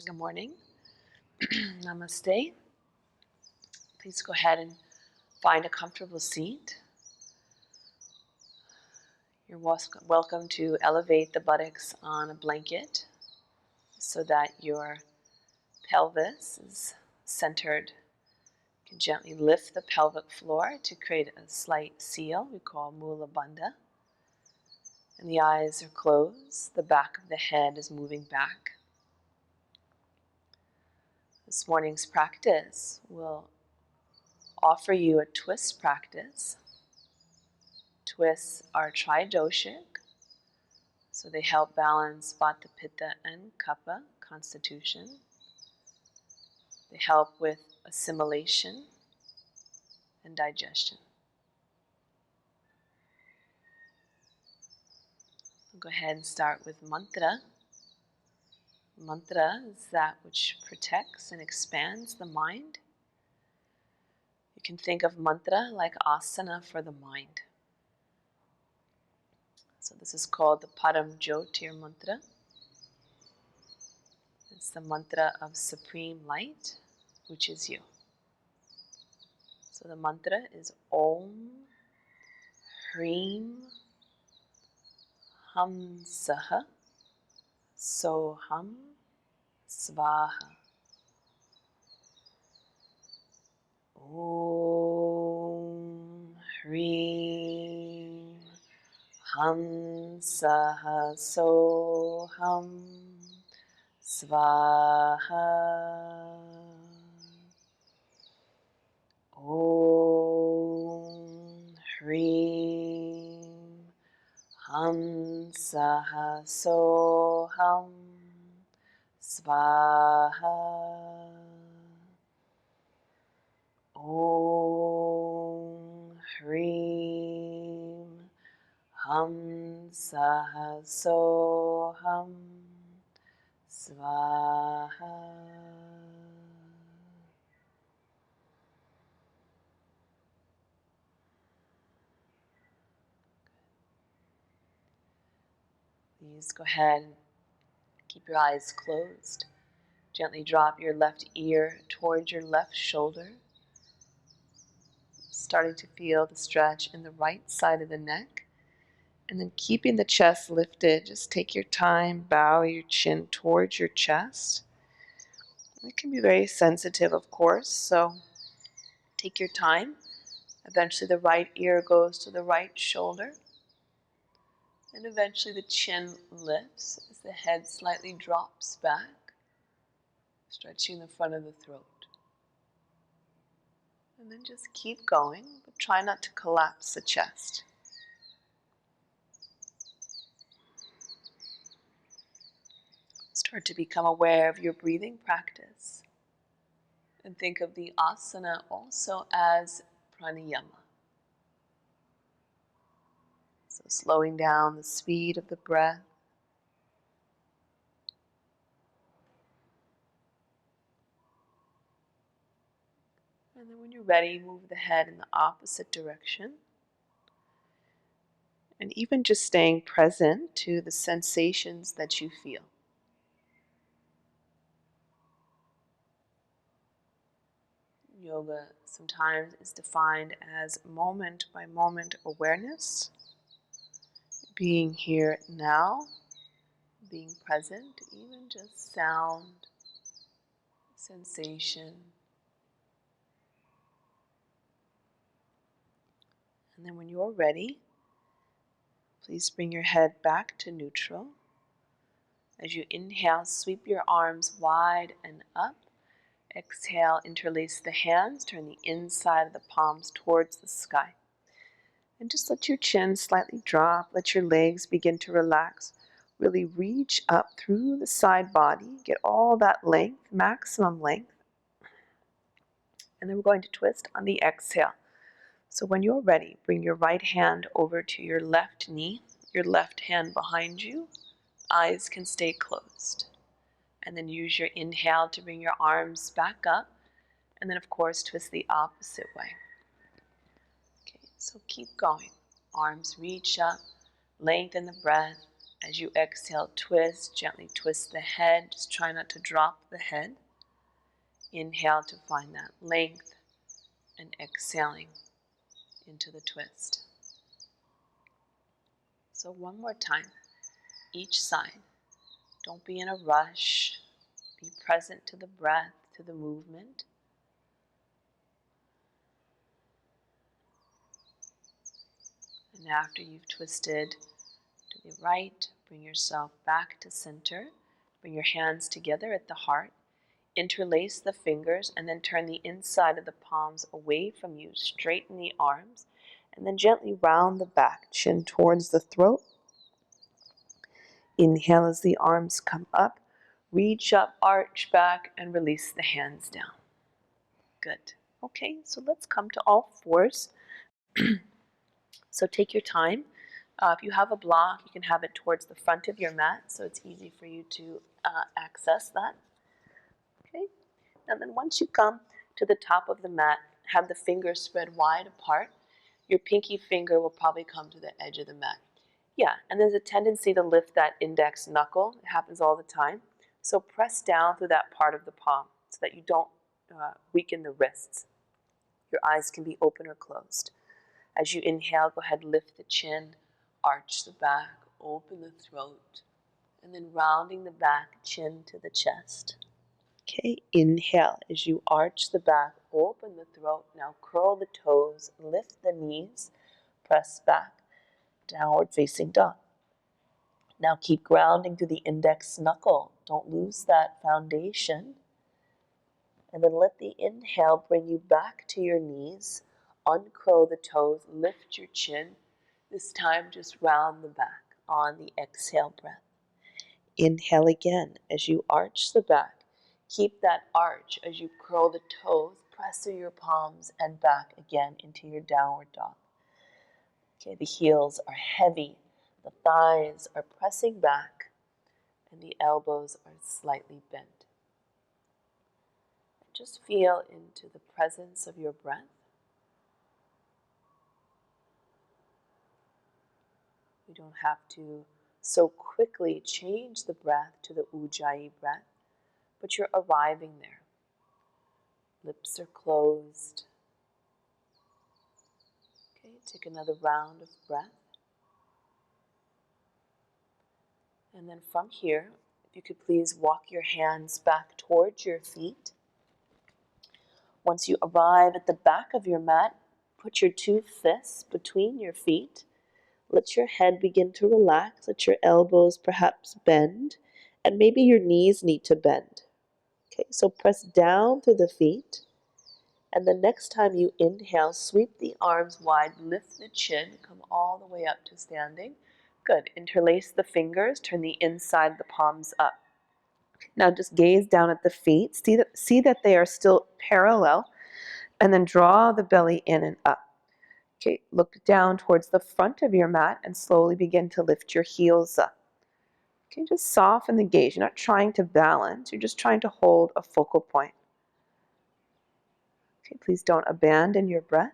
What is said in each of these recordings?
Good morning. Namaste. Please go ahead and find a comfortable seat. You're welcome to elevate the buttocks on a blanket so that your pelvis is centered. You can gently lift the pelvic floor to create a slight seal we call Mula Bandha. And the eyes are closed. The back of the head is moving back. This morning's practice will offer you a twist practice. Twists are tridoshic, so they help balance Vata, Pitta, and Kapha constitution. They help with assimilation and digestion. We'll go ahead and start with mantra. Mantra is that which protects and expands the mind. You can think of mantra like asana for the mind. So this is called the Param Jyotir mantra. It's the mantra of supreme light, which is you. So the mantra is Om Hreem Hamsaha Soham Svaha. Om Hreem Hamsaha Soham Svaha. Om Hreem Hamsaha Soham Svaha. Om Hreem Hamsaha Soham Svaha. Please go ahead and keep your eyes closed. Gently drop your left ear towards your left shoulder. Starting to feel the stretch in the right side of the neck. And then keeping the chest lifted, just take your time, bow your chin towards your chest. It can be very sensitive, of course, so take your time. Eventually the right ear goes to the right shoulder. And eventually the chin lifts as the head slightly drops back, stretching the front of the throat. And then just keep going, but try not to collapse the chest. Start to become aware of your breathing practice. And think of the asana also as pranayama. So slowing down the speed of the breath. And then when you're ready, move the head in the opposite direction. And even just staying present to the sensations that you feel. Yoga sometimes is defined as moment by moment awareness. Being here now, being present, even just sound, sensation. And then when you're ready, please bring your head back to neutral. As you inhale, sweep your arms wide and up. Exhale, interlace the hands, turn the inside of the palms towards the sky. And just let your chin slightly drop, let your legs begin to relax. Really reach up through the side body, get all that length, maximum length. And then we're going to twist on the exhale. So when you're ready, bring your right hand over to your left knee, your left hand behind you. Eyes can stay closed. And then use your inhale to bring your arms back up. And then, of course, twist the opposite way. Okay, so keep going. Arms reach up, lengthen the breath. As you exhale, twist, gently twist the head. Just try not to drop the head. Inhale to find that length, and exhaling into the twist. So one more time, each side. Don't be in a rush. Be present to the breath, to the movement. And after you've twisted to the right, bring yourself back to center. Bring your hands together at the heart. Interlace the fingers and then turn the inside of the palms away from you. Straighten the arms and then gently round the back, chin towards the throat. Inhale as the arms come up. Reach up, arch back, and release the hands down. Good. Okay, so let's come to all fours. So take your time. If you have a block, you can have it towards the front of your mat, so it's easy for you to access that. Okay, and then once you come to the top of the mat, have the fingers spread wide apart. Your pinky finger will probably come to the edge of the mat. Yeah, and there's a tendency to lift that index knuckle. It happens all the time. So press down through that part of the palm so that you don't weaken the wrists. Your eyes can be open or closed. As you inhale, go ahead, lift the chin, arch the back, open the throat, and then rounding the back, chin to the chest. Okay, inhale as you arch the back, open the throat. Now curl the toes, lift the knees, press back, downward facing dog. Now keep grounding through the index knuckle. Don't lose that foundation. And then let the inhale bring you back to your knees. Uncurl the toes, lift your chin. This time just round the back on the exhale breath. Inhale again as you arch the back. Keep that arch as you curl the toes, press through your palms and back again into your downward dog. Okay, the heels are heavy, the thighs are pressing back, and the elbows are slightly bent. Just feel into the presence of your breath. You don't have to so quickly change the breath to the Ujjayi breath, but you're arriving there. Lips are closed. Okay, take another round of breath. And then from here, if you could please walk your hands back towards your feet. Once you arrive at the back of your mat, put your two fists between your feet. Let your head begin to relax. Let your elbows perhaps bend, and maybe your knees need to bend. Okay, so press down through the feet. And the next time you inhale, sweep the arms wide, lift the chin, come all the way up to standing. Good. Interlace the fingers, turn the inside of the palms up. Now just gaze down at the feet. See that they are still parallel, and then draw the belly in and up. Okay, look down towards the front of your mat and slowly begin to lift your heels up. Okay, just soften the gaze. You're not trying to balance, you're just trying to hold a focal point. Okay, please don't abandon your breath.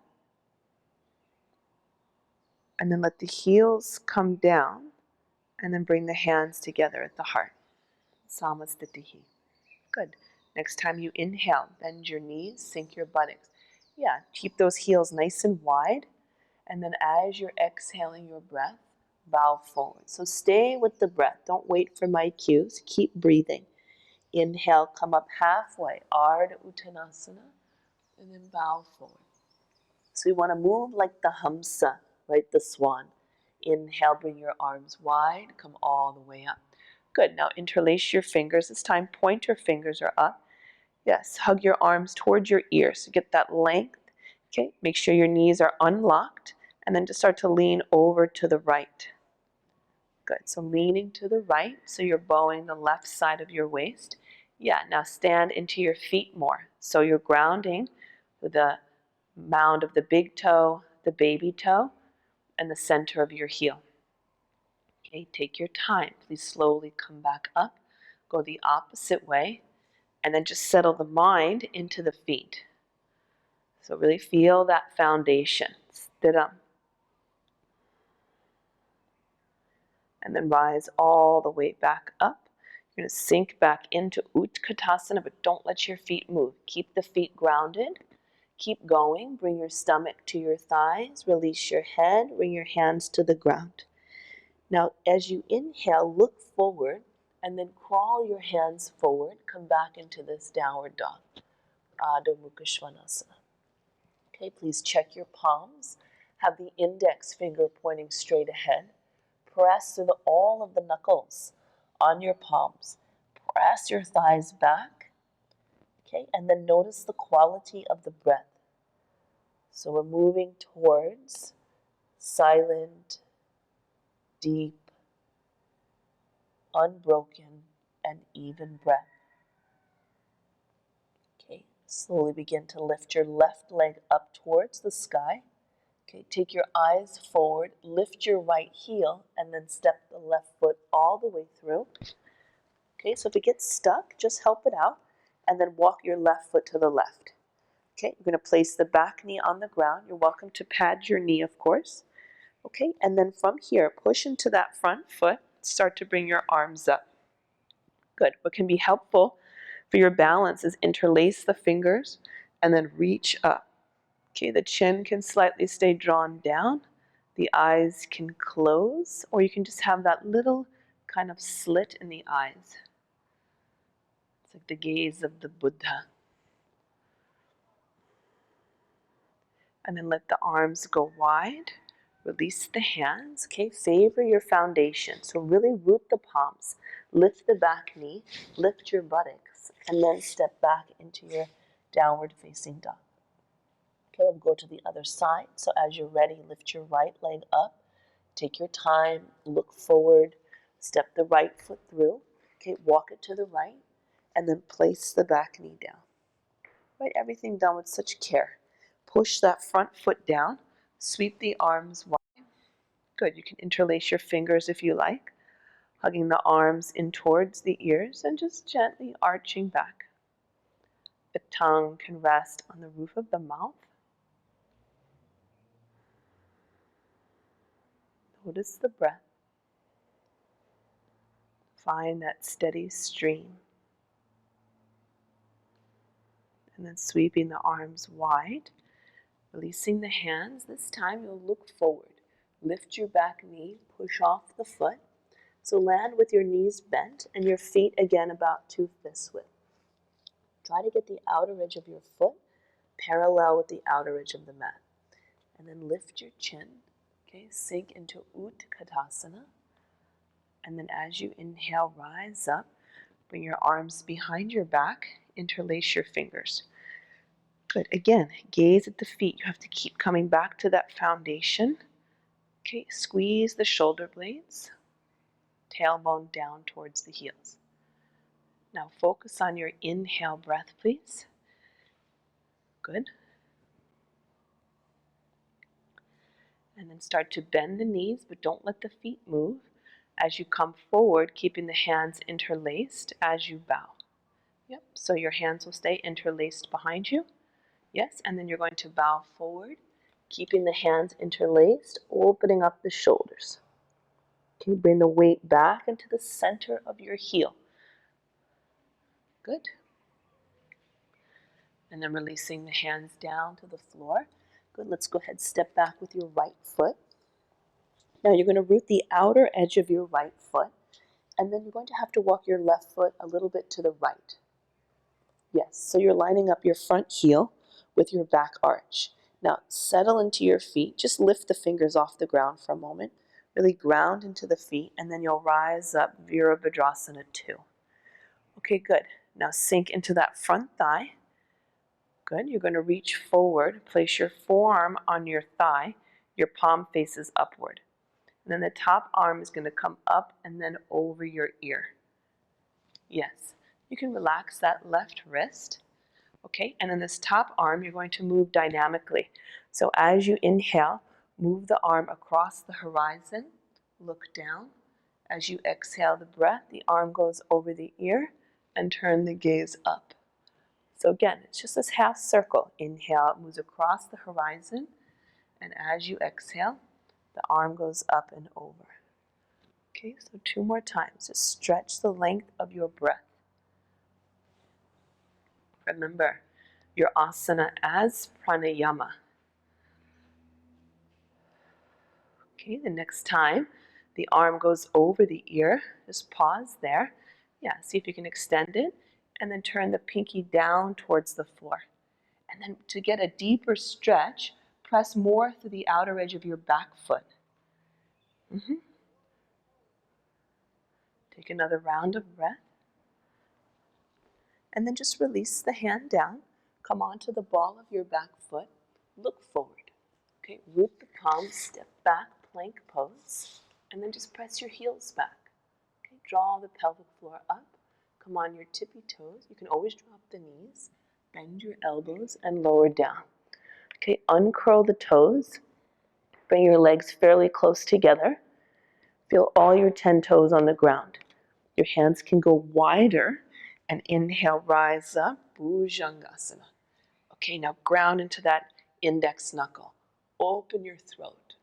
And then let the heels come down, and then bring the hands together at the heart. Samasthitihi. Good. Next time you inhale, bend your knees, sink your buttocks. Yeah, keep those heels nice and wide. And then as you're exhaling your breath, bow forward. So stay with the breath. Don't wait for my cues. Keep breathing. Inhale, come up halfway. Ardha Uttanasana. And then bow forward. So we want to move like the Hamsa, right? The swan. Inhale, bring your arms wide. Come all the way up. Good. Now interlace your fingers. This time pointer fingers are up. Yes, hug your arms towards your ears. So get that length. Okay, make sure your knees are unlocked. And then just start to lean over to the right. Good. So leaning to the right. So you're bowing the left side of your waist. Yeah, now stand into your feet more. So you're grounding with the mound of the big toe, the baby toe, and the center of your heel. Okay, take your time. Please slowly come back up. Go the opposite way. And then just settle the mind into the feet. So really feel that foundation. Sthiram. And then rise all the way back up. You're going to sink back into Utkatasana, but don't let your feet move. Keep the feet grounded. Keep going. Bring your stomach to your thighs. Release your head. Bring your hands to the ground. Now, as you inhale, look forward and then crawl your hands forward. Come back into this downward dog. Ardha Uttanasana. Okay, please check your palms. Have the index finger pointing straight ahead. Press through all of the knuckles on your palms. Press your thighs back. Okay, and then notice the quality of the breath. So we're moving towards silent, deep, unbroken, and even breath. Okay, slowly begin to lift your left leg up towards the sky. Okay, take your eyes forward, lift your right heel, and then step the left foot all the way through. Okay, so if it gets stuck, just help it out, and then walk your left foot to the left. Okay, you're going to place the back knee on the ground. You're welcome to pad your knee, of course. Okay, and then from here, push into that front foot. Start to bring your arms up. Good. What can be helpful for your balance is interlace the fingers and then reach up. Okay, the chin can slightly stay drawn down. The eyes can close, or you can just have that little kind of slit in the eyes. It's like the gaze of the Buddha. And then let the arms go wide. Release the hands. Okay, favor your foundation. So really root the palms. Lift the back knee. Lift your buttocks. And then step back into your downward facing dog. Okay, we'll go to the other side. So as you're ready, lift your right leg up. Take your time. Look forward. Step the right foot through. Okay, walk it to the right. And then place the back knee down. Right, everything done with such care. Push that front foot down. Sweep the arms wide. Good, you can interlace your fingers if you like. Hugging the arms in towards the ears and just gently arching back. The tongue can rest on the roof of the mouth. Notice the breath. Find that steady stream. And then sweeping the arms wide. Releasing the hands. This time you'll look forward. Lift your back knee. Push off the foot. So land with your knees bent and your feet again about 2 fists width. Try to get the outer edge of your foot parallel with the outer edge of the mat. And then lift your chin. Okay, sink into Utkatasana. And then as you inhale, rise up. Bring your arms behind your back. Interlace your fingers. Good. Again, gaze at the feet. You have to keep coming back to that foundation. Okay, squeeze the shoulder blades. Tailbone down towards the heels. Now focus on your inhale breath, please. Good. And then start to bend the knees, but don't let the feet move. As you come forward, keeping the hands interlaced as you bow. Yep, so your hands will stay interlaced behind you. Yes, and then you're going to bow forward, keeping the hands interlaced, opening up the shoulders. Can you bring the weight back into the center of your heel? Good. And then releasing the hands down to the floor. Good, let's go ahead, step back with your right foot. Now you're going to root the outer edge of your right foot, and then you're going to have to walk your left foot a little bit to the right. Yes, so you're lining up your front heel with your back arch. Now settle into your feet. Just lift the fingers off the ground for a moment. Really ground into the feet, and then you'll rise up Virabhadrasana 2. Okay, good. Now sink into that front thigh. Good. You're going to reach forward. Place your forearm on your thigh. Your palm faces upward. And then the top arm is going to come up and then over your ear. Yes. You can relax that left wrist. Okay. And then this top arm, you're going to move dynamically. So as you inhale, move the arm across the horizon. Look down. As you exhale the breath, the arm goes over the ear and turn the gaze up. So again, it's just this half circle. Inhale, it moves across the horizon. And as you exhale, the arm goes up and over. Okay, so 2 more times. Just stretch the length of your breath. Remember your asana as pranayama. Okay, the next time the arm goes over the ear, just pause there. Yeah, see if you can extend it, and then turn the pinky down towards the floor. And then to get a deeper stretch, press more through the outer edge of your back foot. Take another round of breath. And then just release the hand down. Come onto the ball of your back foot. Look forward. Okay, root the palms, step back, plank pose. And then just press your heels back. Okay, draw the pelvic floor up. Come on your tippy toes. You can always drop the knees. Bend your elbows and lower down. Okay, uncurl the toes. Bring your legs fairly close together. Feel all your 10 toes on the ground. Your hands can go wider, and inhale, rise up, Bhujangasana. Okay, now ground into that index knuckle. Open your throat,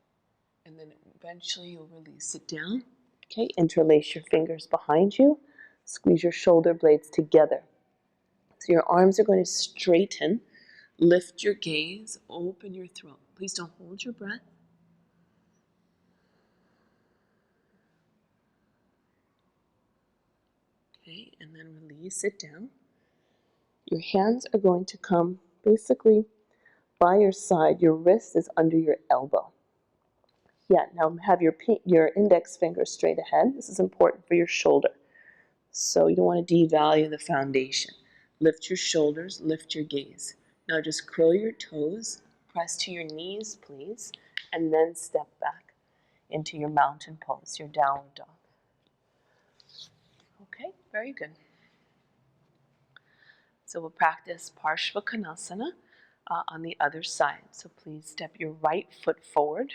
and then eventually you'll release it down. Okay, interlace your fingers behind you. Squeeze your shoulder blades together. So your arms are going to straighten. Lift your gaze, open your throat. Please don't hold your breath. Okay, and then release it down. Your hands are going to come basically by your side. Your wrist is under your elbow. Yeah, now have your index finger straight ahead. This is important for your shoulder. So you don't want to devalue the foundation. Lift your shoulders, lift your gaze. Now just curl your toes, press to your knees, please, and then step back into your mountain pose, your downward dog. Okay, very good. So we'll practice Parshvakonasana on the other side. So please step your right foot forward.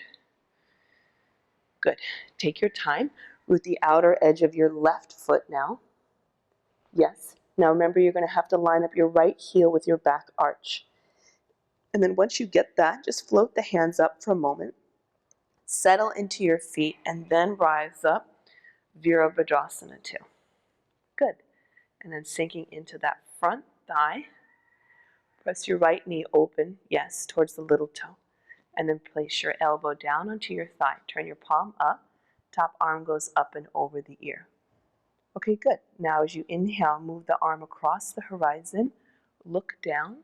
Good. Take your time. Root the outer edge of your left foot now. Yes. Now remember, you're going to have to line up your right heel with your back arch. And then once you get that, just float the hands up for a moment. Settle into your feet and then rise up, Virabhadrasana 2. Good. And then sinking into that front thigh. Press your right knee open, yes, towards the little toe. And then place your elbow down onto your thigh. Turn your palm up. Top arm goes up and over the ear. Okay, good. Now as you inhale, move the arm across the horizon. Look down.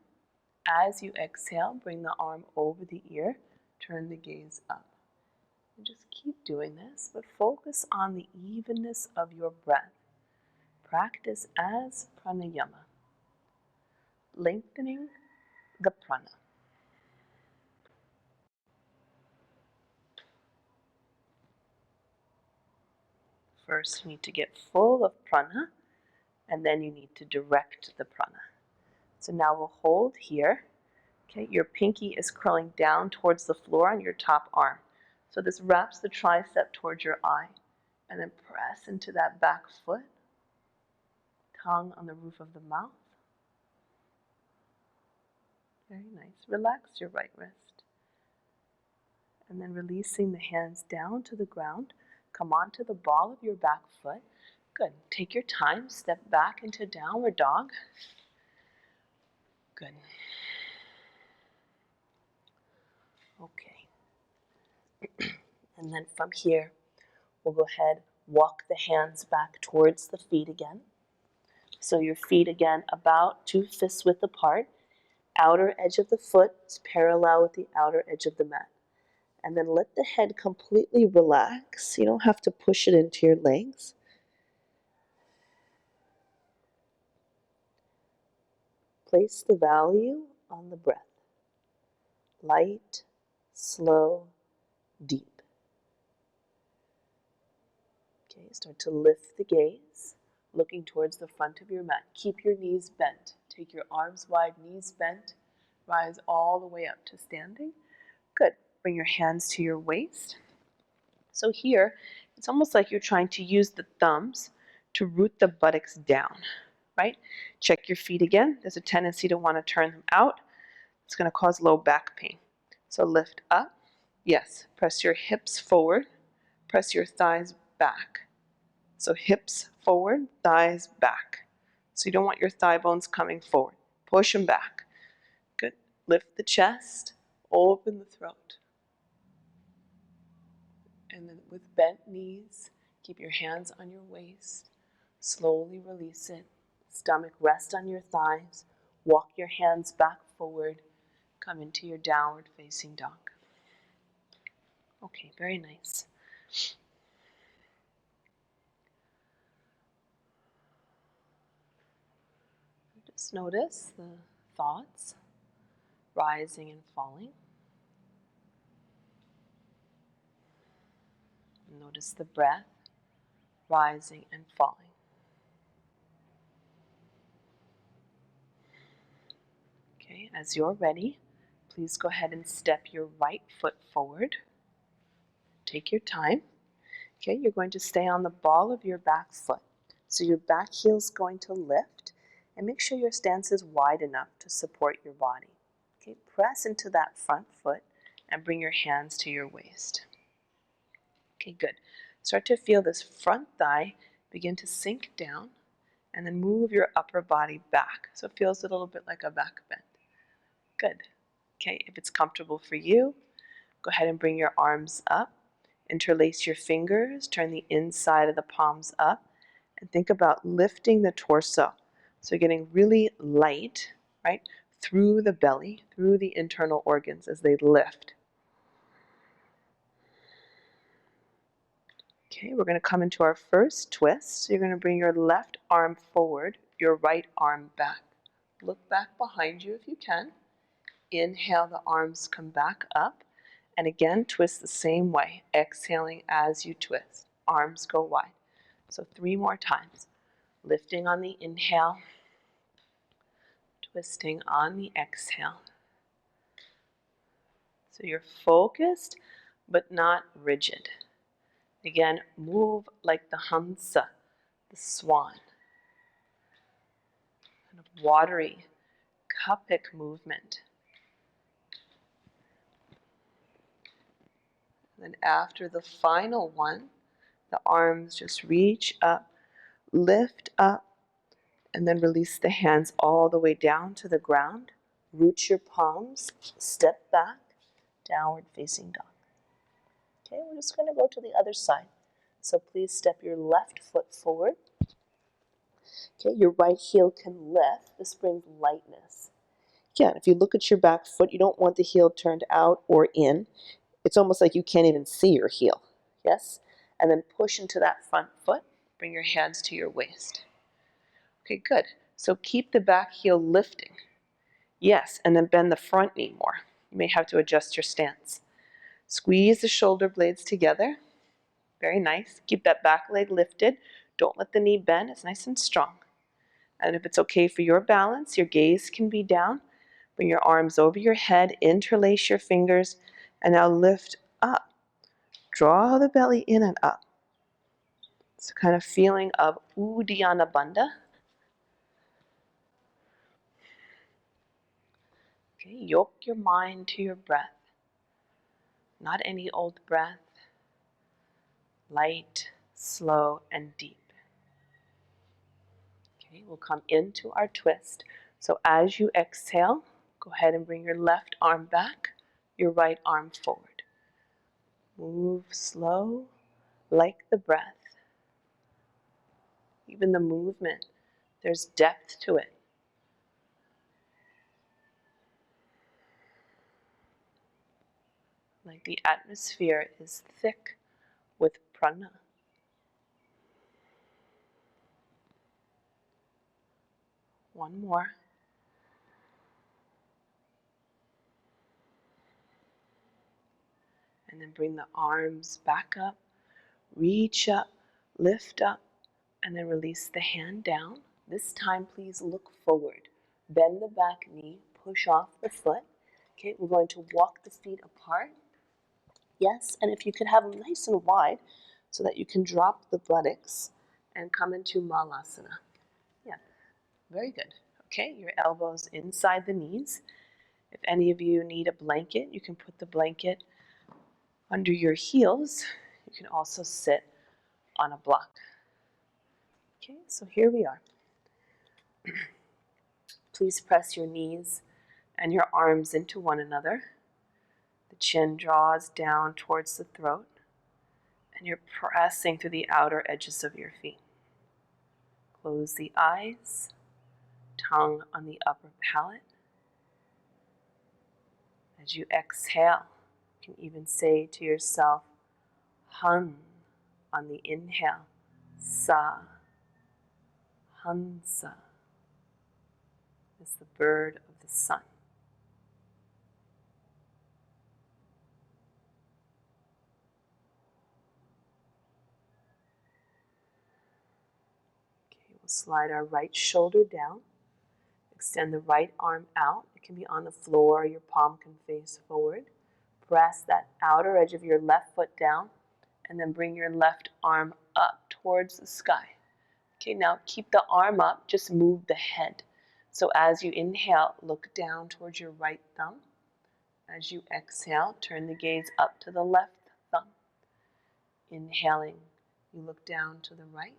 As you exhale, bring the arm over the ear. Turn the gaze up. And just keep doing this, but focus on the evenness of your breath. Practice as pranayama. Lengthening the prana. First, you need to get full of prana, and then you need to direct the prana. So now we'll hold here. Okay, your pinky is curling down towards the floor on your top arm. So this wraps the tricep towards your eye, and then press into that back foot. Tongue on the roof of the mouth. Very nice. Relax your right wrist. And then releasing the hands down to the ground. Come onto the ball of your back foot. Good. Take your time. Step back into downward dog. Good. Okay. And then from here, we'll go ahead, walk the hands back towards the feet again. So your feet again about 2 fists width apart. Outer edge of the foot is parallel with the outer edge of the mat. And then let the head completely relax. You don't have to push it into your legs. Place the value on the breath. Light, slow, deep. Okay, start to lift the gaze, looking towards the front of your mat. Keep your knees bent. Take your arms wide, knees bent. Rise all the way up to standing. Good. Bring your hands to your waist. So here, it's almost like you're trying to use the thumbs to root the buttocks down, right? Check your feet again. There's a tendency to want to turn them out. It's going to cause low back pain. So lift up. Yes. Press your hips forward. Press your thighs back. So hips forward, thighs back. So you don't want your thigh bones coming forward. Push them back. Good. Lift the chest, open the throat. And then with bent knees, keep your hands on your waist. Slowly release it. Stomach rest on your thighs. Walk your hands back forward. Come into your downward facing dog. Okay, very nice. Just notice the thoughts rising and falling. Notice the breath rising and falling. Okay, as you're ready, please go ahead and step your right foot forward. Take your time. Okay, you're going to stay on the ball of your back foot. So your back heel's going to lift, and make sure your stance is wide enough to support your body. Okay, press into that front foot and bring your hands to your waist. Okay, good. Start to feel this front thigh begin to sink down, and then move your upper body back. So it feels a little bit like a back bend. Good. Okay, if it's comfortable for you, go ahead and bring your arms up. Interlace your fingers, turn the inside of the palms up, and think about lifting the torso. So getting really light, right, through the belly, through the internal organs as they lift. Okay, we're going to come into our first twist. So you're going to bring your left arm forward, your right arm back. Look back behind you if you can. Inhale, the arms come back up. And again, twist the same way, exhaling as you twist. Arms go wide. So 3 more times. Lifting on the inhale, twisting on the exhale. So you're focused, but not rigid. Again, move like the Hamsa, the swan. Kind of watery, Kapik movement. Then after the final one, the arms just reach up, lift up, and then release the hands all the way down to the ground. Root your palms, step back, downward facing dog. Okay, we're just going to go to the other side. So please step your left foot forward. Okay, your right heel can lift. This brings lightness. Again, if you look at your back foot, you don't want the heel turned out or in. It's almost like you can't even see your heel. Yes? And then push into that front foot. Bring your hands to your waist. Okay, good. So keep the back heel lifting. Yes, and then bend the front knee more. You may have to adjust your stance. Squeeze the shoulder blades together. Very nice. Keep that back leg lifted. Don't let the knee bend. It's nice and strong. And if it's okay for your balance, your gaze can be down. Bring your arms over your head, interlace your fingers, and now lift up. Draw the belly in and up. It's a kind of feeling of Uddiyana Bandha. Okay, yoke your mind to your breath. Not any old breath. Light, slow, and deep. Okay, we'll come into our twist. So as you exhale, go ahead and bring your left arm back, your right arm forward. Move slow, like the breath. Even the movement, there's depth to it. Like the atmosphere is thick with prana. One more. And then bring the arms back up, reach up, lift up, and then release the hand down. This time, please look forward. Bend the back knee, push off the foot. Okay, we're going to walk the feet apart. Yes, and if you could have them nice and wide so that you can drop the buttocks and come into Malasana. Yeah, very good. Okay, your elbows inside the knees. If any of you need a blanket, you can put the blanket under your heels. You can also sit on a block. Okay, so here we are. Please press your knees and your arms into one another. The chin draws down towards the throat, and you're pressing through the outer edges of your feet. Close the eyes, tongue on the upper palate. As you exhale, you can even say to yourself, Hun on the inhale, Sa, Hansa is the bird of the sun. Okay, we'll slide our right shoulder down. Extend the right arm out. It can be on the floor, your palm can face forward. Press that outer edge of your left foot down, and then bring your left arm up towards the sky. Okay, now keep the arm up, just move the head. So as you inhale, look down towards your right thumb. As you exhale, turn the gaze up to the left thumb. Inhaling, you look down to the right.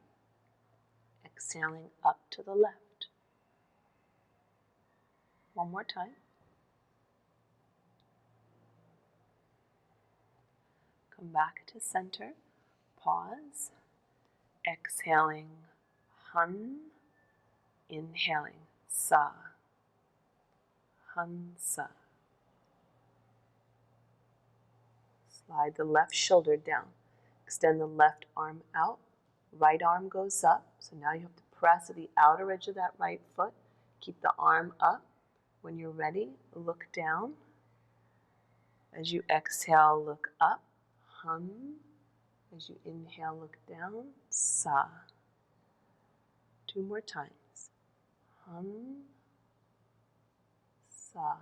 Exhaling up to the left. One more time. Come back to center. Pause. Exhaling, Hun. Inhaling, Sa. Hansa. Slide the left shoulder down. Extend the left arm out. Right arm goes up. So now you have to press at the outer edge of that right foot. Keep the arm up. When you're ready, look down. As you exhale, look up. Hun. As you inhale, look down. Sa. 2 more times. Hun. Sa.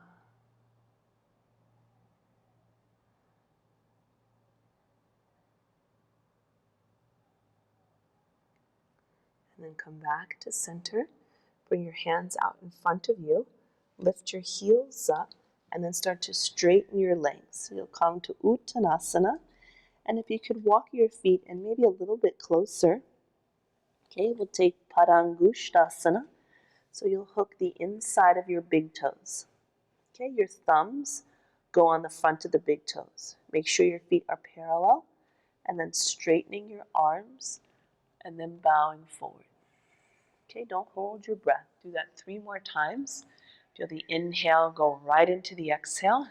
And then come back to center. Bring your hands out in front of you. Lift your heels up and then start to straighten your legs. So you'll come to Uttanasana. And if you could walk your feet and maybe a little bit closer. Okay, we'll take Padangusthasana. So you'll hook the inside of your big toes. Okay, your thumbs go on the front of the big toes. Make sure your feet are parallel and then straightening your arms and then bowing forward. Okay, don't hold your breath. Do that 3 more times. Feel the inhale go right into the exhale.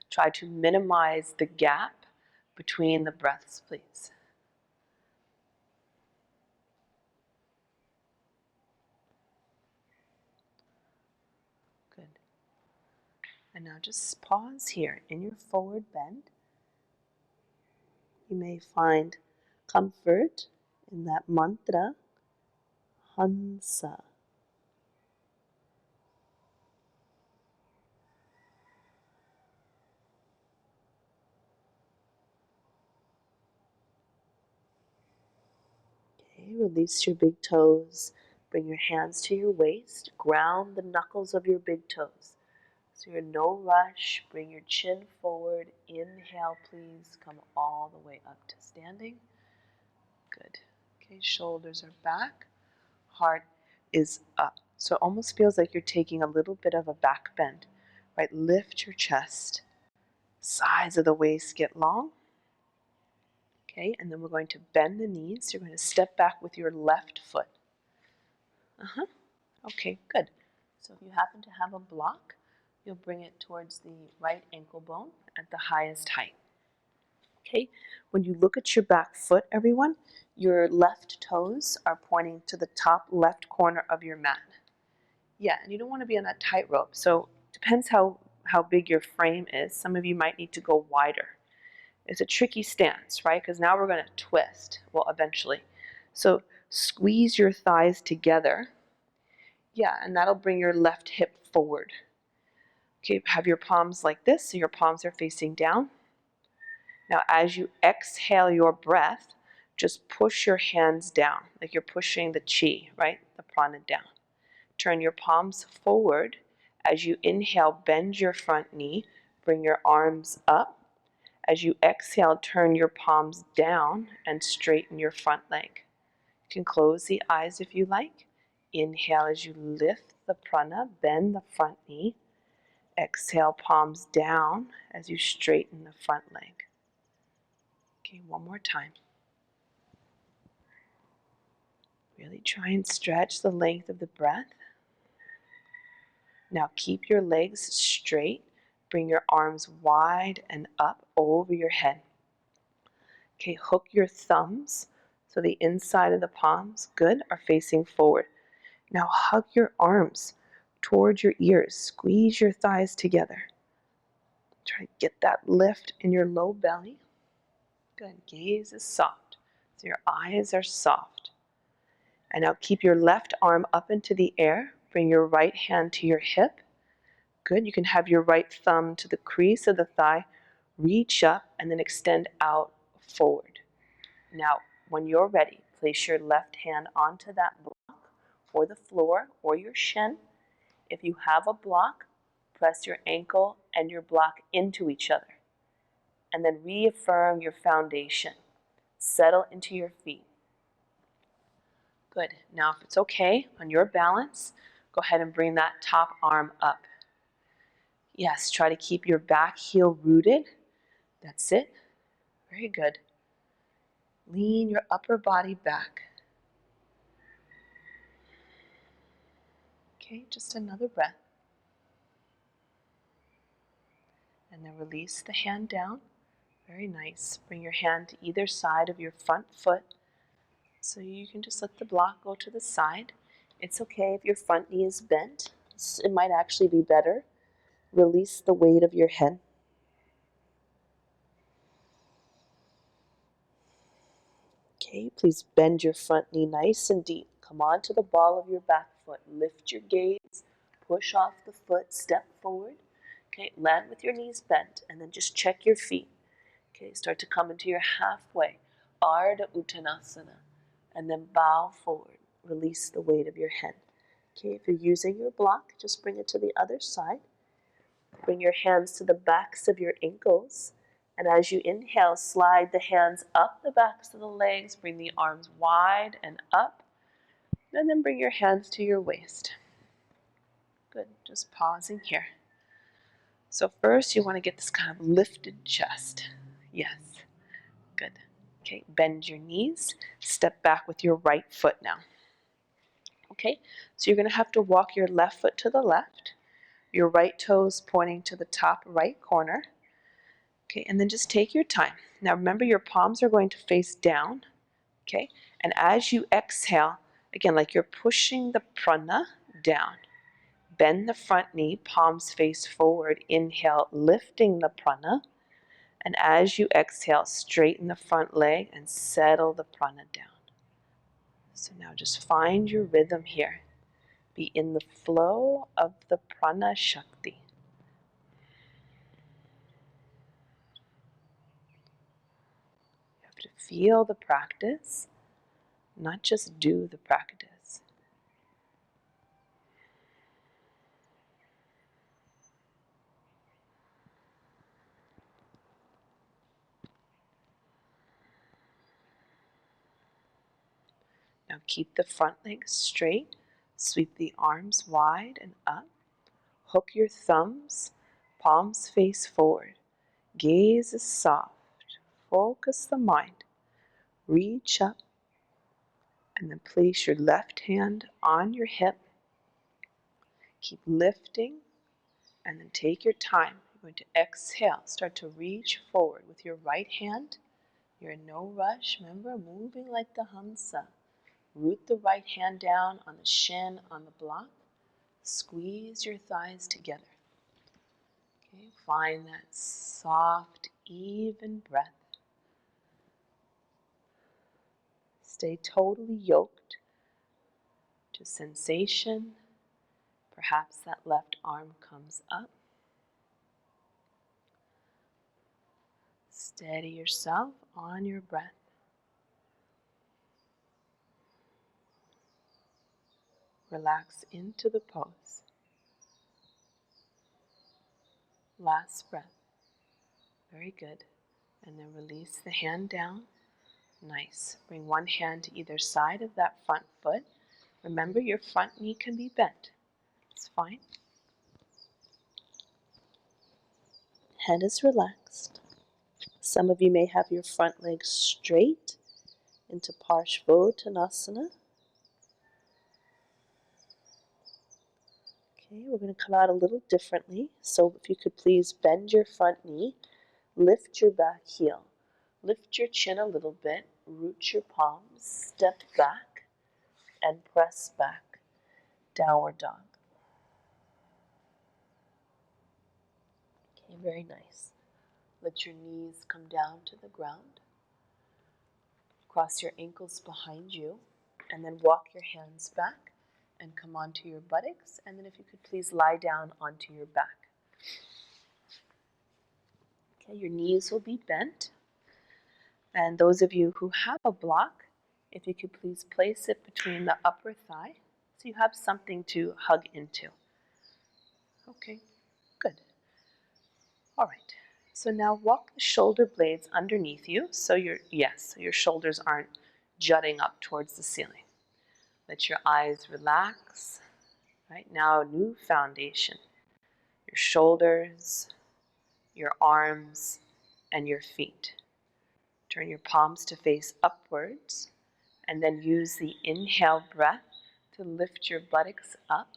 Try to minimize the gap between the breaths, please. Good. And now just pause here in your forward bend. You may find comfort in that mantra, Hansa. Okay, release your big toes. Bring your hands to your waist. Ground the knuckles of your big toes. So you're in no rush. Bring your chin forward. Inhale, please. Come all the way up to standing. Good. Okay, shoulders are back. Heart is up. So it almost feels like you're taking a little bit of a back bend. Right? Lift your chest. Sides of the waist get long. Okay, and then we're going to bend the knees. You're going to step back with your left foot. Okay, good. So if you happen to have a block, you'll bring it towards the right ankle bone at the highest height. Okay, when you look at your back foot, everyone, your left toes are pointing to the top left corner of your mat. Yeah, and you don't want to be on a tightrope. So it depends how big your frame is. Some of you might need to go wider. It's a tricky stance, right? Because now we're going to twist, well, eventually. So squeeze your thighs together. Yeah, and that'll bring your left hip forward. Okay, have your palms like this, so your palms are facing down. Now, as you exhale your breath, just push your hands down, like you're pushing the chi, right? The prana down. Turn your palms forward. As you inhale, bend your front knee, bring your arms up. As you exhale, turn your palms down and straighten your front leg. You can close the eyes if you like. Inhale as you lift the prana, bend the front knee. Exhale, palms down as you straighten the front leg. Okay, one more time. Really try and stretch the length of the breath. Now keep your legs straight. Bring your arms wide and up over your head. Okay, hook your thumbs so the inside of the palms, good, are facing forward. Now hug your arms towards your ears. Squeeze your thighs together. Try to get that lift in your low belly. Good, gaze is soft. So your eyes are soft. And now keep your left arm up into the air. Bring your right hand to your hip. Good, you can have your right thumb to the crease of the thigh. Reach up and then extend out forward. Now, when you're ready, place your left hand onto that block or the floor or your shin. If you have a block, press your ankle and your block into each other. And then reaffirm your foundation. Settle into your feet. Good. Now, if it's okay, on your balance, go ahead and bring that top arm up. Yes, try to keep your back heel rooted. That's it. Very good. Lean your upper body back. Okay, just another breath. And then release the hand down. Very nice. Bring your hand to either side of your front foot. So you can just let the block go to the side. It's okay if your front knee is bent. It might actually be better. Release the weight of your head. Okay, please bend your front knee nice and deep. Come onto the ball of your back foot. Lift your gaze. Push off the foot. Step forward. Okay, land with your knees bent. And then just check your feet. Okay, start to come into your halfway. Ardha Uttanasana. And then bow forward. Release the weight of your head. Okay, if you're using your block, just bring it to the other side. Bring your hands to the backs of your ankles. And as you inhale, slide the hands up the backs of the legs. Bring the arms wide and up. And then bring your hands to your waist. Good, just pausing here. So first you want to get this kind of lifted chest. Yes, good. Okay, bend your knees. Step back with your right foot now. Okay, so you're going to have to walk your left foot to the left. Your right toes pointing to the top right corner. Okay, and then just take your time. Now remember your palms are going to face down. Okay, and as you exhale, again, like you're pushing the prana down. Bend the front knee, palms face forward. Inhale, lifting the prana. And as you exhale, straighten the front leg and settle the prana down. So now just find your rhythm here. Be in the flow of the prana shakti. You have to feel the practice, not just do the practice. Now keep the front leg straight. Sweep the arms wide and up. Hook your thumbs, palms face forward. Gaze is soft. Focus the mind. Reach up and then place your left hand on your hip. Keep lifting and then take your time. You're going to exhale. Start to reach forward with your right hand. You're in no rush. Remember, moving like the Hamsa. Root the right hand down on the shin, on the block. Squeeze your thighs together. Okay, find that soft, even breath. Stay totally yoked to sensation. Perhaps that left arm comes up. Steady yourself on your breath. Relax into the pose. Last breath. Very good. And then release the hand down. Nice. Bring one hand to either side of that front foot. Remember, your front knee can be bent. It's fine. Head is relaxed. Some of you may have your front leg straight into Ardha Uttanasana. Okay, we're going to come out a little differently. So if you could please bend your front knee, lift your back heel. Lift your chin a little bit, root your palms, step back, and press back. Downward dog. Okay, very nice. Let your knees come down to the ground. Cross your ankles behind you, and then walk your hands back and come onto your buttocks. And then if you could please lie down onto your back. Okay, your knees will be bent. And those of you who have a block, if you could please place it between the upper thigh so you have something to hug into. Okay, good. All right. So now walk the shoulder blades underneath you so your shoulders aren't jutting up towards the ceiling. Let your eyes relax. Right now, new foundation. Your shoulders, your arms, and your feet. Turn your palms to face upwards, and then use the inhale breath to lift your buttocks up.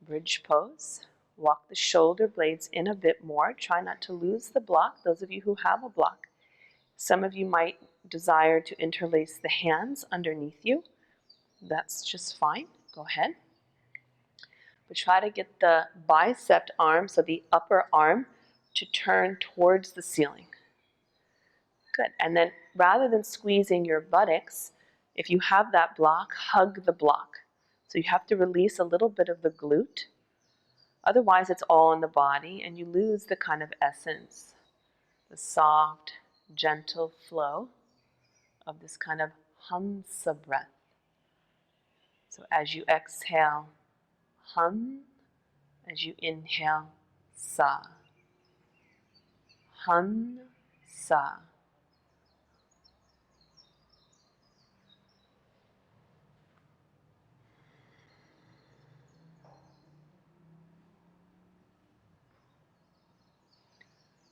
Bridge pose. Walk the shoulder blades in a bit more. Try not to lose the block, those of you who have a block. Some of you might desire to interlace the hands underneath you. That's just fine. Go ahead. But try to get the bicep arm, so the upper arm, to turn towards the ceiling. Good. And then rather than squeezing your buttocks, if you have that block, hug the block. So you have to release a little bit of the glute. Otherwise, it's all in the body, and you lose the kind of essence, the soft, gentle flow of this kind of Hansa breath. So as you exhale, Han. As you inhale, Sa. Han, Sa.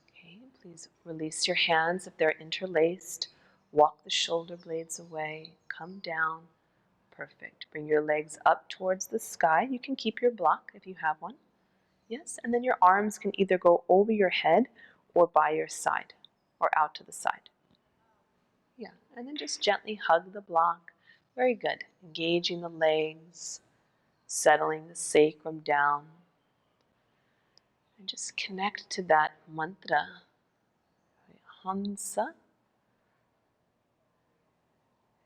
Okay, please release your hands if they're interlaced. Walk the shoulder blades away. Come down. Perfect. Bring your legs up towards the sky. You can keep your block if you have one. Yes, and then your arms can either go over your head or by your side or out to the side. Yeah, and then just gently hug the block. Very good. Engaging the legs, settling the sacrum down. And just connect to that mantra, Hansa.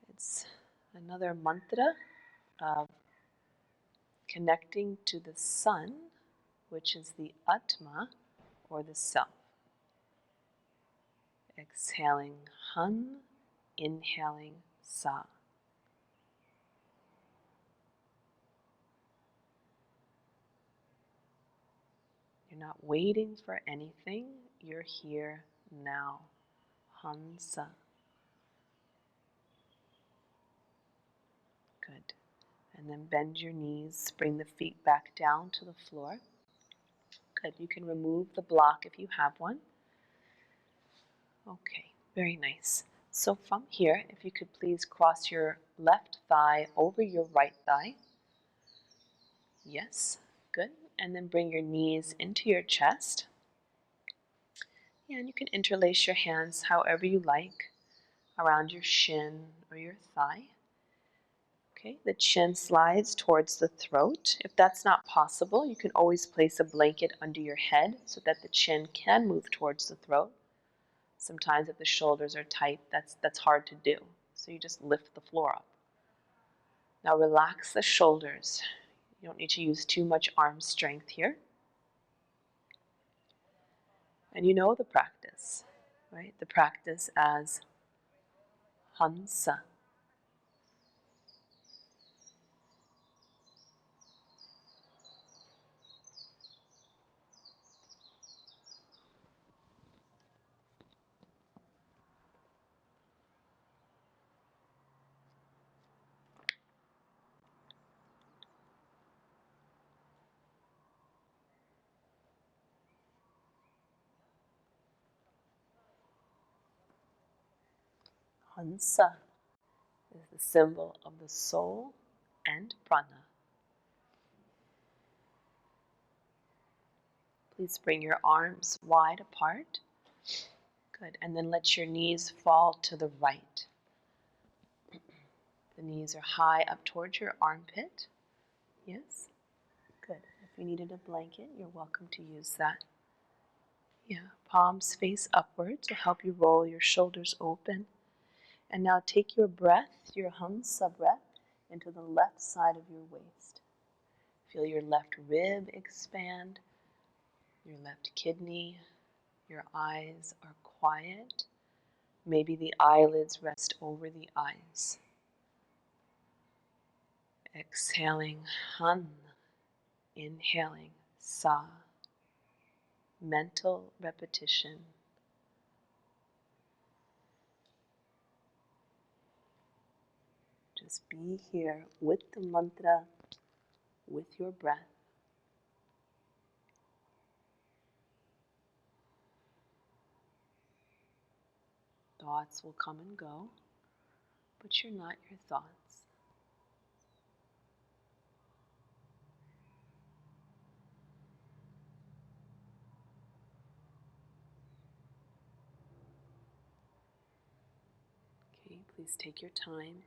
It's another mantra of connecting to the sun, which is the Atma, or the self. Exhaling Han, inhaling Sa. You're not waiting for anything. You're here now. Hansa. Good. And then bend your knees. Bring the feet back down to the floor. Good. You can remove the block if you have one. Okay. Very nice. So from here, if you could please cross your left thigh over your right thigh. Yes. Good. And then bring your knees into your chest. And you can interlace your hands however you like around your shin or your thigh. Okay, the chin slides towards the throat. If that's not possible, you can always place a blanket under your head so that the chin can move towards the throat. Sometimes if the shoulders are tight, that's hard to do. So you just lift the floor up. Now relax the shoulders. You don't need to use too much arm strength here. And you know the practice, right? The practice as Hansa. Hansa is the symbol of the soul and prana. Please bring your arms wide apart. Good. And then let your knees fall to the right. The knees are high up towards your armpit. Yes? Good. If you needed a blanket, you're welcome to use that. Yeah. Palms face upwards will help you roll your shoulders open. And now take your breath, your Hansa breath, into the left side of your waist. Feel your left rib expand, your left kidney, your eyes are quiet. Maybe the eyelids rest over the eyes. Exhaling Han, inhaling Sa. Mental repetition. Just be here with the mantra, with your breath. Thoughts will come and go, but you're not your thoughts. Okay, please take your time.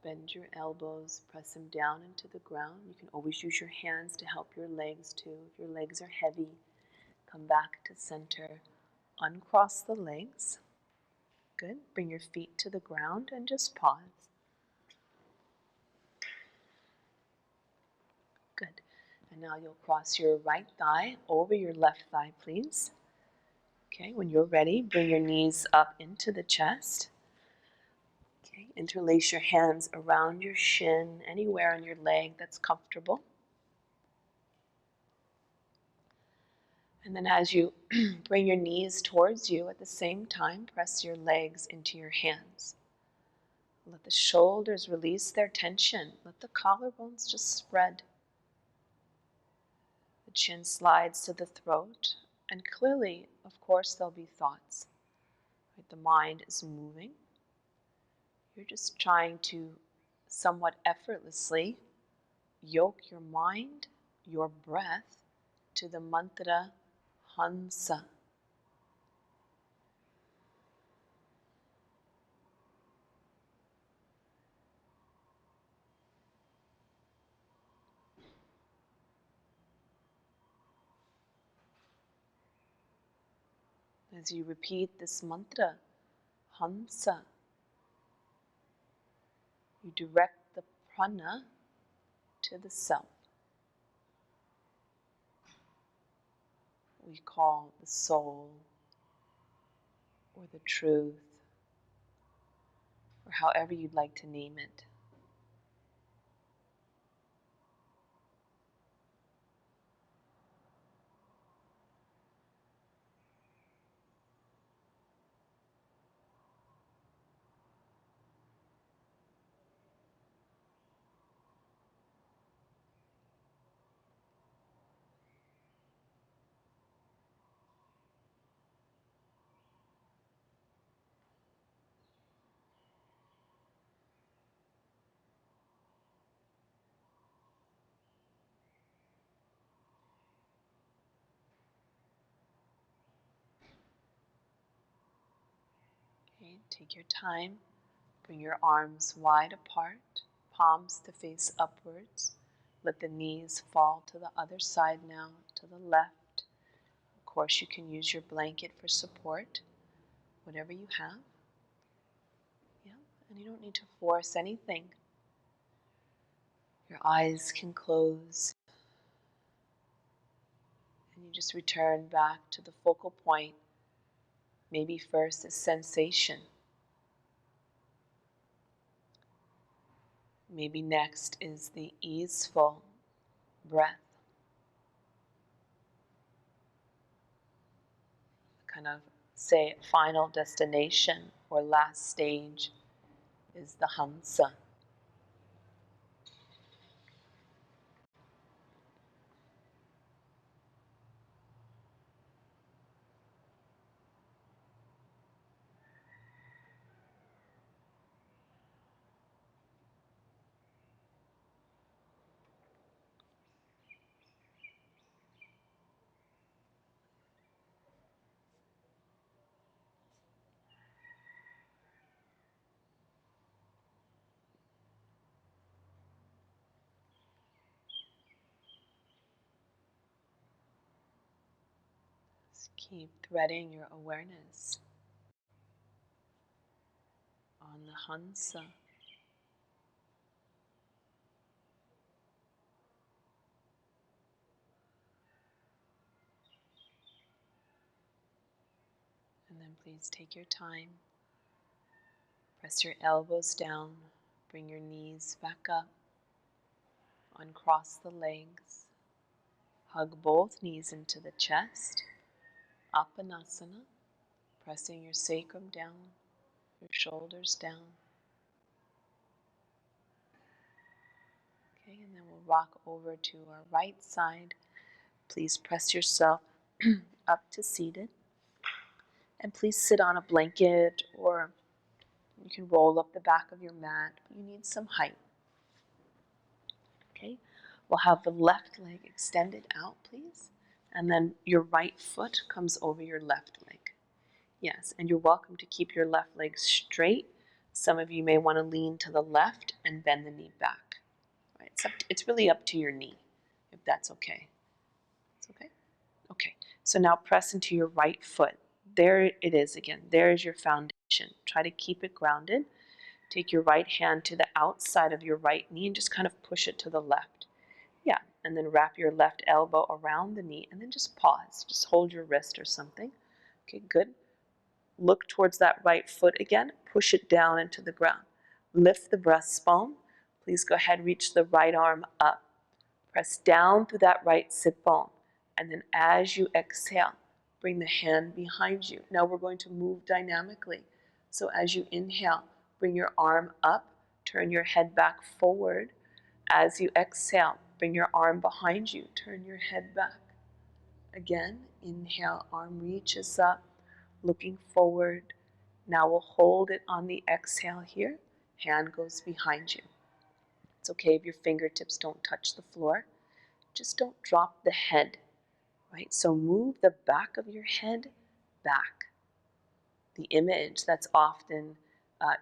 Bend your elbows, press them down into the ground. You can always use your hands to help your legs too. If your legs are heavy, come back to center. Uncross the legs. Good. Bring your feet to the ground and just pause. Good. And now you'll cross your right thigh over your left thigh, please. Okay, when you're ready, bring your knees up into the chest. Okay, interlace your hands around your shin, anywhere on your leg that's comfortable. And then as you bring your knees towards you, at the same time, press your legs into your hands. Let the shoulders release their tension. Let the collarbones just spread. The chin slides to the throat. And clearly, of course, there'll be thoughts. Right? The mind is moving. You're just trying to somewhat effortlessly yoke your mind, your breath, to the mantra Hansa. As you repeat this mantra, Hansa, you direct the prana to the self. We call the soul, or the truth, or however you'd like to name it. Okay, take your time. Bring your arms wide apart, palms to face upwards. Let the knees fall to the other side now, to the left. Of course, you can use your blanket for support, whatever you have. Yeah, and you don't need to force anything. Your eyes can close. And you just return back to the focal point. Maybe first a sensation. Maybe next is the easeful breath. Kind of say final destination or last stage is the Hansa. Keep threading your awareness on the Hansa. And then please take your time. Press your elbows down. Bring your knees back up. Uncross the legs. Hug both knees into the chest. Uttanasana. Pressing your sacrum down, your shoulders down. Okay, and then we'll rock over to our right side. Please press yourself up to seated. And please sit on a blanket, or you can roll up the back of your mat. You need some height. Okay, we'll have the left leg extended out, please. And then your right foot comes over your left leg. Yes, and you're welcome to keep your left leg straight. Some of you may want to lean to the left and bend the knee back. Right? It's really up to your knee, if that's okay. It's okay? Okay, so now press into your right foot. There it is again. There is your foundation. Try to keep it grounded. Take your right hand to the outside of your right knee and just kind of push it to the left. Yeah, and then wrap your left elbow around the knee and then just pause. Just hold your wrist or something. Okay, good. Look towards that right foot again. Push it down into the ground. Lift the breastbone. Please go ahead, reach the right arm up. Press down through that right sit bone. And then as you exhale, bring the hand behind you. Now we're going to move dynamically. So as you inhale, bring your arm up, turn your head back forward. As you exhale, bring your arm behind you, turn your head back. Again, inhale, arm reaches up, looking forward. Now we'll hold it on the exhale here. Hand goes behind you. It's okay if your fingertips don't touch the floor. Just don't drop the head, right? So move the back of your head back. The image that's often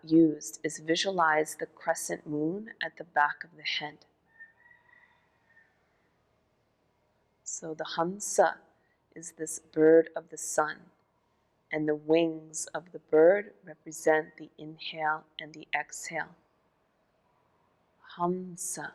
used is visualize the crescent moon at the back of the head. So the Hansa is this bird of the sun, and the wings of the bird represent the inhale and the exhale. Hansa.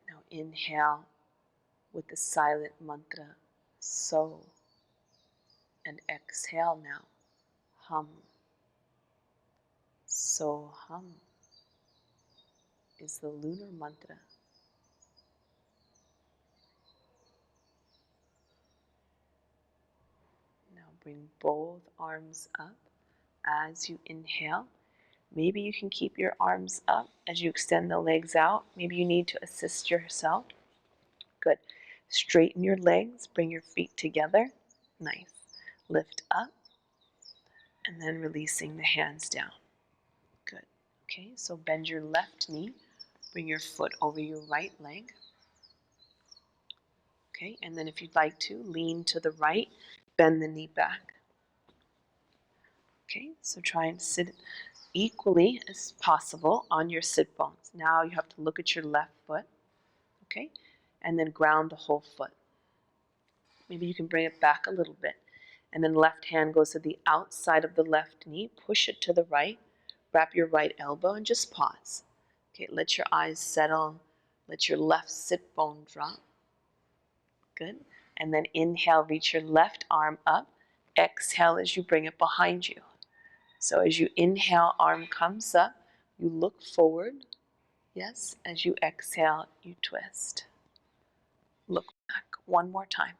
Now inhale with the silent mantra, so, and exhale now, hum. So hum is the Lunar Mantra. Now bring both arms up as you inhale. Maybe you can keep your arms up as you extend the legs out. Maybe you need to assist yourself. Good. Straighten your legs, bring your feet together. Nice. Lift up, and then releasing the hands down. Good. Okay, so bend your left knee, bring your foot over your right leg. Okay, and then if you'd like to, lean to the right, bend the knee back. Okay, so try and sit equally as possible on your sit bones. Now you have to look at your left foot, okay, and then ground the whole foot. Maybe you can bring it back a little bit. And then left hand goes to the outside of the left knee. Push it to the right. Wrap your right elbow and just pause. Okay, let your eyes settle. Let your left sit bone drop. Good. And then inhale, reach your left arm up. Exhale as you bring it behind you. So as you inhale, arm comes up. You look forward. Yes, as you exhale, you twist. Look back one more time.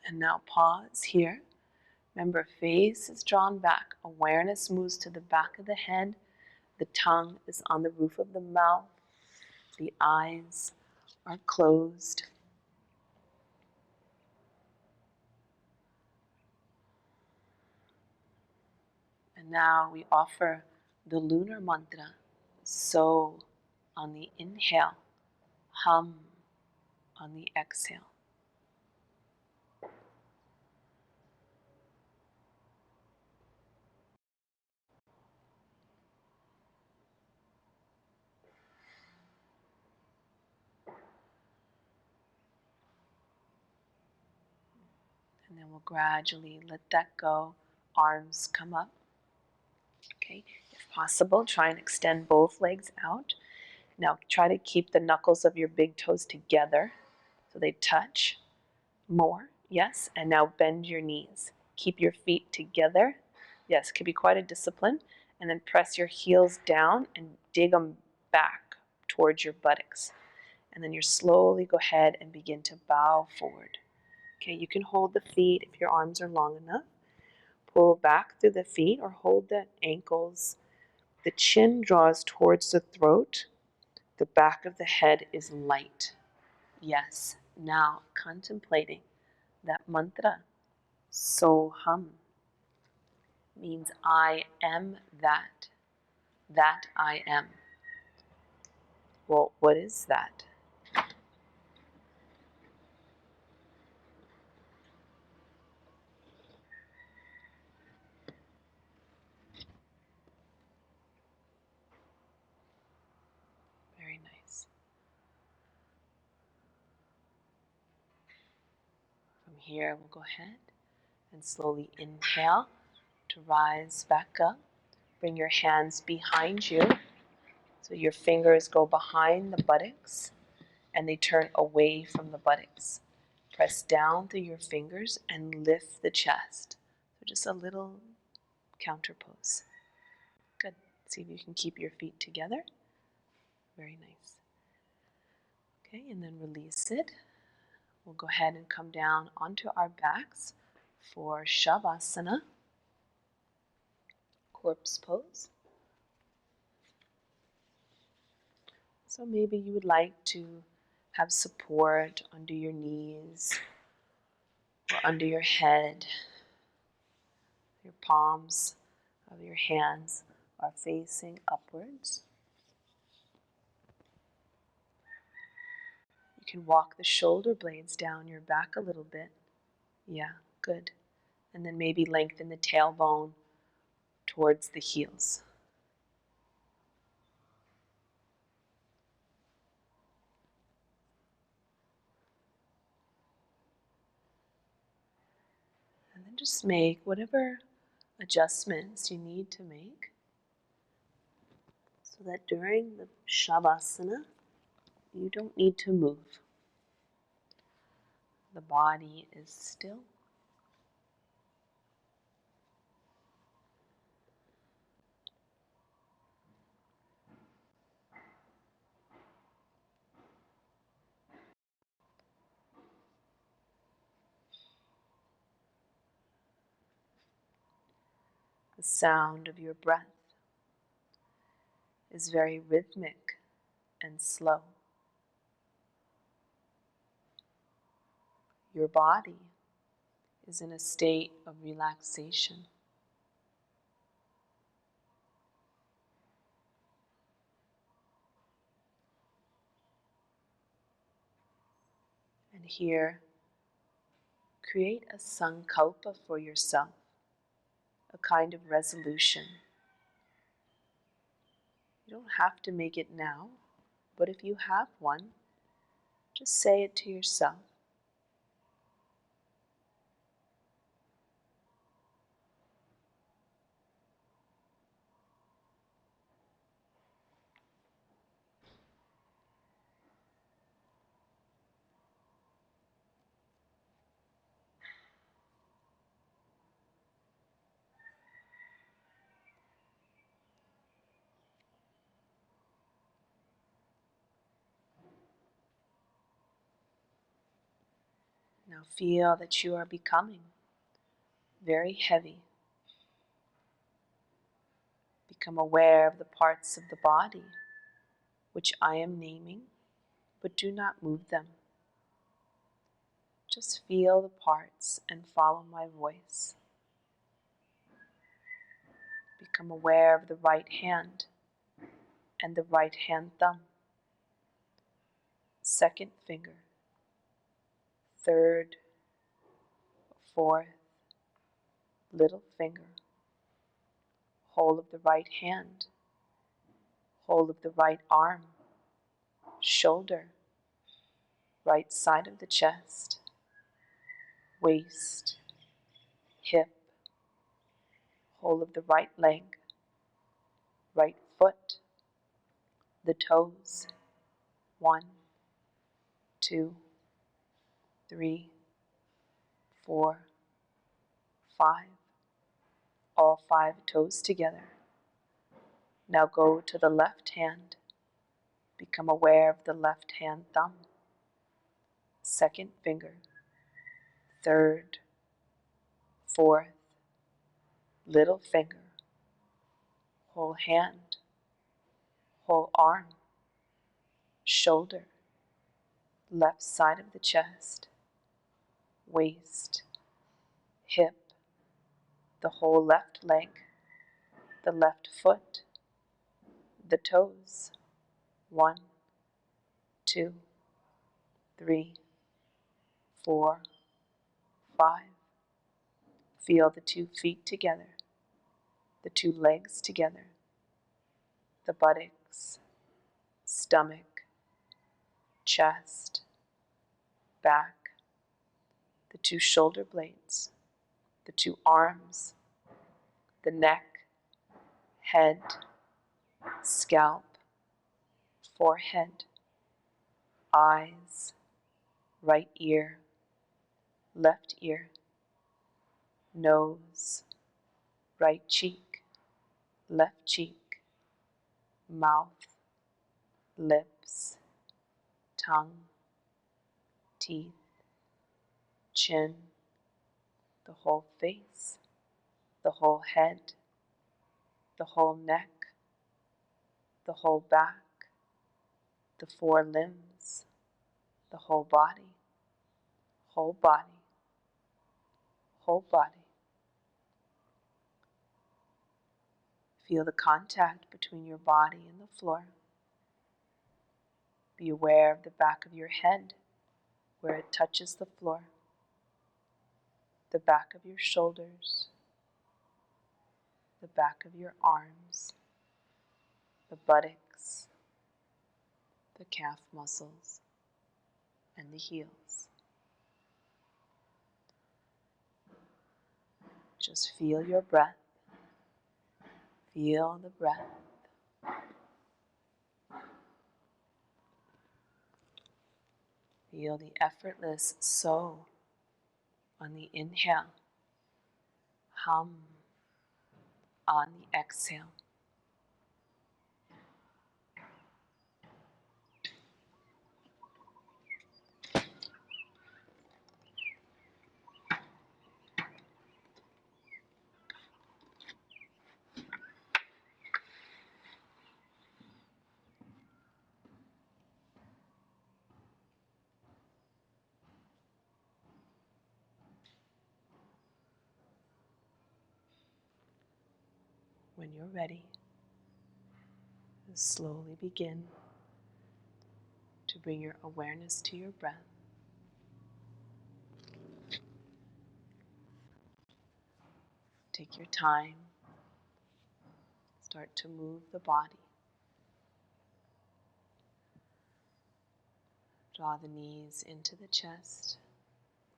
And now pause here. Remember, face is drawn back. Awareness moves to the back of the head. The tongue is on the roof of the mouth. The eyes are closed. And And now we offer the Lunar Mantra. So on the inhale, hum on the exhale. And then we'll gradually let that go. Arms come up. Okay, if possible, try and extend both legs out. Now try to keep the knuckles of your big toes together so they touch more. Yes, and now bend your knees. Keep your feet together. Yes, it can be quite a discipline. And then press your heels down and dig them back towards your buttocks. And then you slowly go ahead and begin to bow forward. Okay, you can hold the feet if your arms are long enough. Pull back through the feet or hold the ankles. The chin draws towards the throat. The back of the head is light. Yes, now contemplating that mantra. So hum means I am that. That I am. Well, what is that? Very nice. From here, we'll go ahead and slowly inhale to rise back up. Bring your hands behind you so your fingers go behind the buttocks and they turn away from the buttocks. Press down through your fingers and lift the chest. So just a little counter pose. Good. See if you can keep your feet together. Very nice. Okay, and then release it. We'll go ahead and come down onto our backs for Shavasana, corpse pose. So maybe you would like to have support under your knees or under your head. Your palms of your hands are facing upwards. You can walk the shoulder blades down your back a little bit. Yeah, good. And then maybe lengthen the tailbone towards the heels. And then just make whatever adjustments you need to make so that during the Shavasana, you don't need to move. The body is still. The sound of your breath is very rhythmic and slow. Your body is in a state of relaxation. And here, create a sankalpa for yourself, a kind of resolution. You don't have to make it now, but if you have one, just say it to yourself. Now feel that you are becoming very heavy. Become aware of the parts of the body which I am naming, but do not move them. Just feel the parts and follow my voice. Become aware of the right hand and the right hand thumb, second finger, third, fourth, little finger, whole of the right hand, whole of the right arm, shoulder, right side of the chest, waist, hip, whole of the right leg, right foot, the toes, 1, 2, 3, 4, 5, all 5 toes together. Now go to the left hand. Become aware of the left hand thumb, second finger, third, fourth, little finger, whole hand, whole arm, shoulder, left side of the chest, waist, hip, the whole left leg, the left foot, the toes, 1, 2, 3, 4, 5. Feel the 2 feet together, the 2 legs together, the buttocks, stomach, chest, back, the 2 shoulder blades, the 2 arms, the neck, head, scalp, forehead, eyes, right ear, left ear, nose, right cheek, left cheek, mouth, lips, tongue, teeth, chin, the whole face, the whole head, the whole neck, the whole back, the 4 limbs, the whole body, whole body, whole body. Feel the contact between your body and the floor. Be aware of the back of your head where it touches the floor, the back of your shoulders, the back of your arms, the buttocks, the calf muscles, and the heels. Just feel your breath. Feel the breath. Feel the effortless so on the inhale. Hum on the exhale. When you're ready, slowly begin to bring your awareness to your breath. Take your time. Start to move the body. Draw the knees into the chest.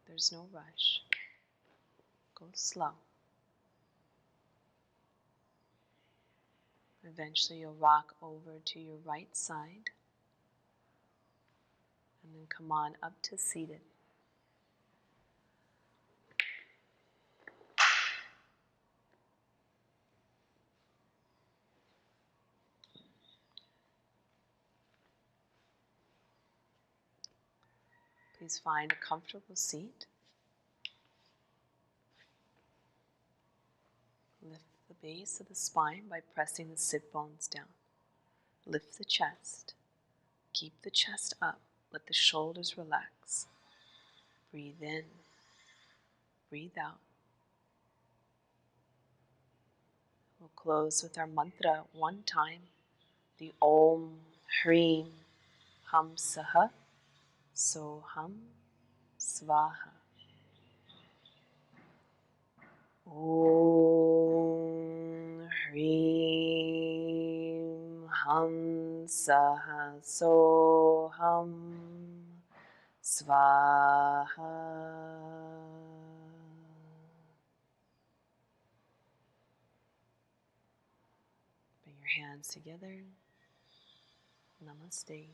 There's no rush. Go slow. Eventually you'll rock over to your right side and then come on up to seated. Please find a comfortable seat. Lift the base of the spine by pressing the sit bones down. Lift the chest. Keep the chest up. Let the shoulders relax. Breathe in. Breathe out. We'll close with our mantra one time, the Om, Hreem, Hum Saha, Soham, Svaha. Om, Hreem, Hum Saha, Soham, Svaha. Bring your hands together. Namaste.